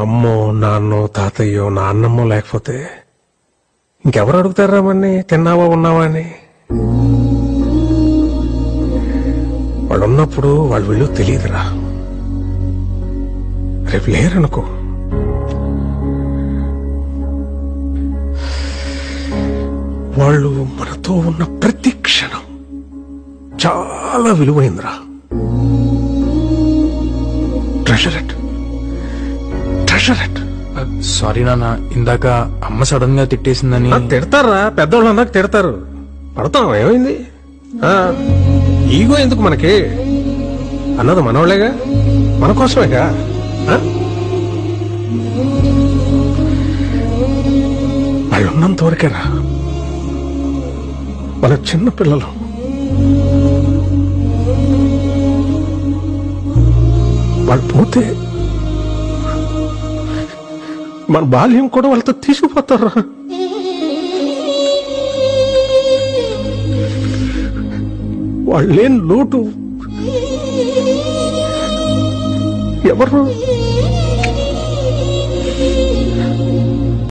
అమ్మో నాన్నో తాతయ్యో నాన్నమ్మో లేకపోతే ఇంకెవరు అడుగుతారా మన్ని తిన్నావా ఉన్నావా అని. వాళ్ళు ఉన్నప్పుడు వాళ్ళు వీళ్ళు తెలియదురా. రేపు లేరనుకో వాళ్ళు మనతో ఉన్న ప్రతి క్షణం చాలా విలువైందిరా. Treasure it. సారీ నాన్న, ఇందాక అమ్మ సడన్ గా తిట్టేసిందని. తిడతారా, పెద్దోళ్ళు అన్నాక తిడతారు. పడతాం, ఏమైంది? ఈగో ఎందుకు మనకి? అన్నది మనోళ్లేగా, మన కోసమేగా. వాళ్ళు ఉన్నంత వరకేరా. మన చిన్న పిల్లలు వాళ్ళు పోతే మన బాల్యం కూడా వాళ్ళతో తీసుకుపోతారా. వాళ్ళు లేని లోటు ఎవరు